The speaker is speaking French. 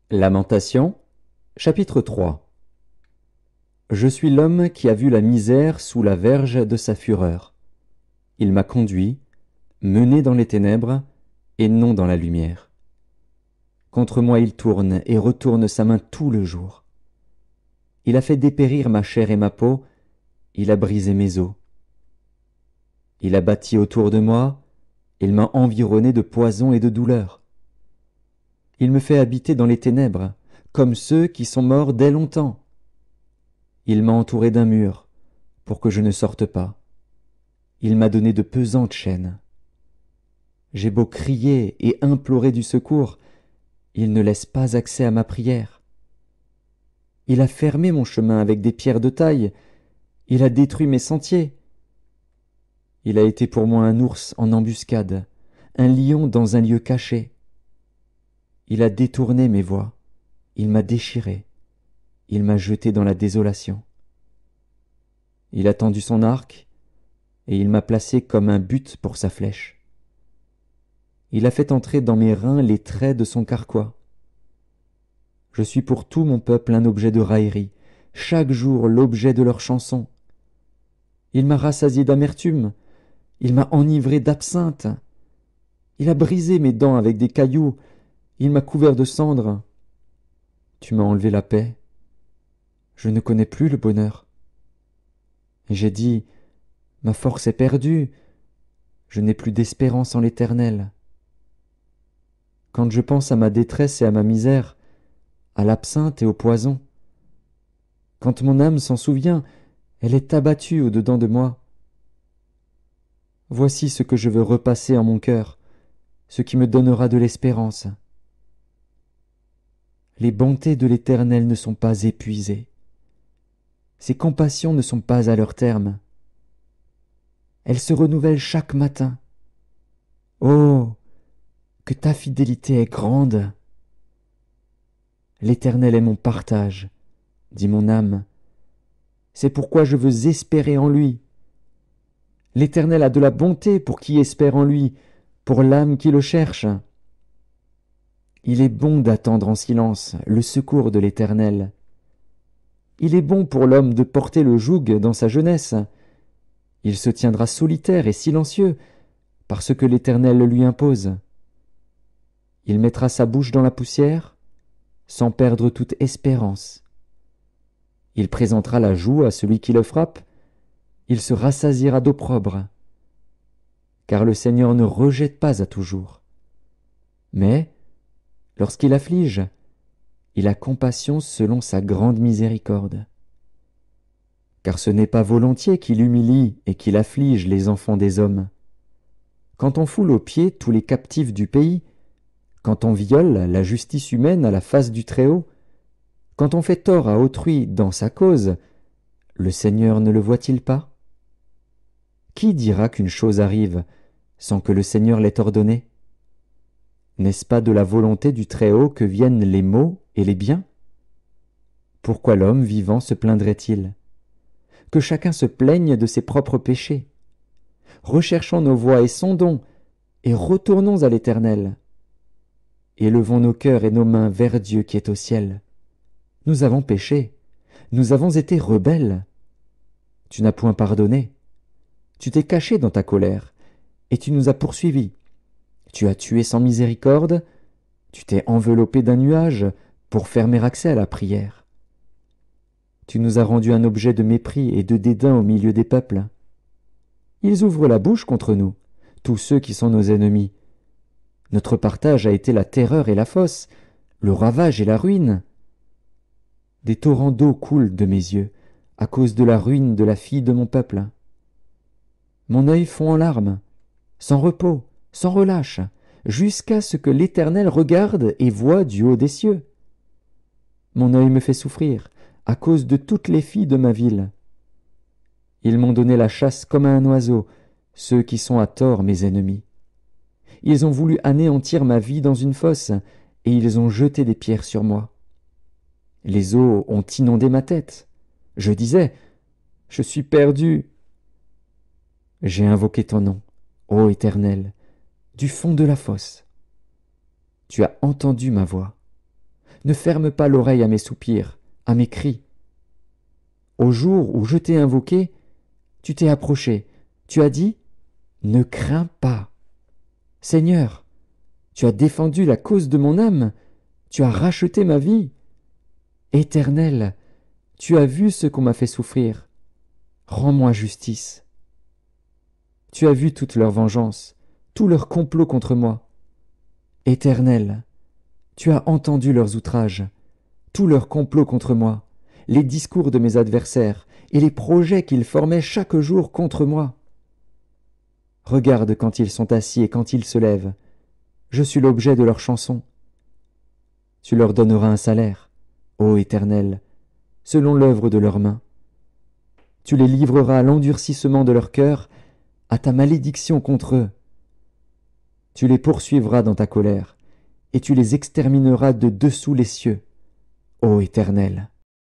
Lamentation, chapitre 3. Je suis l'homme qui a vu la misère sous la verge de sa fureur. Il m'a conduit, mené dans les ténèbres, et non dans la lumière. Contre moi il tourne et retourne sa main tout le jour. Il a fait dépérir ma chair et ma peau, il a brisé mes os. Il a bâti autour de moi, il m'a environné de poison et de douleur. Il me fait habiter dans les ténèbres, comme ceux qui sont morts dès longtemps. Il m'a entouré d'un mur, pour que je ne sorte pas. Il m'a donné de pesantes chaînes. J'ai beau crier et implorer du secours, il ne laisse pas accès à ma prière. Il a fermé mon chemin avec des pierres de taille, il a détruit mes sentiers. Il a été pour moi un ours en embuscade, un lion dans un lieu caché. Il a détourné mes voies, il m'a déchiré, il m'a jeté dans la désolation. Il a tendu son arc, et il m'a placé comme un but pour sa flèche. Il a fait entrer dans mes reins les traits de son carquois. Je suis pour tout mon peuple un objet de raillerie, chaque jour l'objet de leurs chansons. Il m'a rassasié d'amertume, il m'a enivré d'absinthe. Il a brisé mes dents avec des cailloux, il m'a couvert de cendres. Tu m'as enlevé la paix. Je ne connais plus le bonheur. Et j'ai dit, ma force est perdue, je n'ai plus d'espérance en l'Éternel. Quand je pense à ma détresse et à ma misère, à l'absinthe et au poison, quand mon âme s'en souvient, elle est abattue au-dedans de moi. Voici ce que je veux repasser en mon cœur, ce qui me donnera de l'espérance. Les bontés de l'Éternel ne sont pas épuisées. Ses compassions ne sont pas à leur terme. Elles se renouvellent chaque matin. Oh, que ta fidélité est grande! L'Éternel est mon partage, dit mon âme. C'est pourquoi je veux espérer en lui. L'Éternel a de la bonté pour qui espère en lui, pour l'âme qui le cherche. Il est bon d'attendre en silence le secours de l'Éternel. Il est bon pour l'homme de porter le joug dans sa jeunesse. Il se tiendra solitaire et silencieux, parce que l'Éternel le lui impose. Il mettra sa bouche dans la poussière, sans perdre toute espérance. Il présentera la joue à celui qui le frappe, il se rassasiera d'opprobre. Car le Seigneur ne rejette pas à toujours. Mais, lorsqu'il afflige, il a compassion selon sa grande miséricorde. Car ce n'est pas volontiers qu'il humilie et qu'il afflige les enfants des hommes. Quand on foule aux pieds tous les captifs du pays, quand on viole la justice humaine à la face du Très-Haut, quand on fait tort à autrui dans sa cause, le Seigneur ne le voit-il pas? Qui dira qu'une chose arrive sans que le Seigneur l'ait ordonnée? N'est-ce pas de la volonté du Très-Haut que viennent les maux et les biens? Pourquoi l'homme vivant se plaindrait-il? Que chacun se plaigne de ses propres péchés. Recherchons nos voies et sondons, et retournons à l'Éternel. Élevons nos cœurs et nos mains vers Dieu qui est au ciel. Nous avons péché, nous avons été rebelles. Tu n'as point pardonné. Tu t'es caché dans ta colère, et tu nous as poursuivis. Tu as tué sans miséricorde, tu t'es enveloppé d'un nuage pour fermer accès à la prière. Tu nous as rendus un objet de mépris et de dédain au milieu des peuples. Ils ouvrent la bouche contre nous, tous ceux qui sont nos ennemis. Notre partage a été la terreur et la fosse, le ravage et la ruine. Des torrents d'eau coulent de mes yeux, à cause de la ruine de la fille de mon peuple. Mon œil fond en larmes, sans repos, sans relâche, jusqu'à ce que l'Éternel regarde et voie du haut des cieux. Mon œil me fait souffrir, à cause de toutes les filles de ma ville. Ils m'ont donné la chasse comme à un oiseau, ceux qui sont à tort mes ennemis. Ils ont voulu anéantir ma vie dans une fosse, et ils ont jeté des pierres sur moi. Les eaux ont inondé ma tête. Je disais, je suis perdu. J'ai invoqué ton nom, ô Éternel, du fond de la fosse. Tu as entendu ma voix. ne ferme pas l'oreille à mes soupirs, à mes cris. Au jour où je t'ai invoqué, tu t'es approché, tu as dit, « Ne crains pas. » Seigneur, tu as défendu la cause de mon âme, tu as racheté ma vie. Éternel, tu as vu ce qu'on m'a fait souffrir. Rends-moi justice. Tu as vu toute leur vengeance, tout leur complot contre moi. Éternel, tu as entendu leurs outrages, tout leur complot contre moi, les discours de mes adversaires et les projets qu'ils formaient chaque jour contre moi. Regarde quand ils sont assis et quand ils se lèvent. Je suis l'objet de leurs chansons. Tu leur donneras un salaire, ô Éternel, selon l'œuvre de leurs mains. Tu les livreras à l'endurcissement de leur cœur, à ta malédiction contre eux. Tu les poursuivras dans ta colère, et tu les extermineras de dessous les cieux, ô Éternel.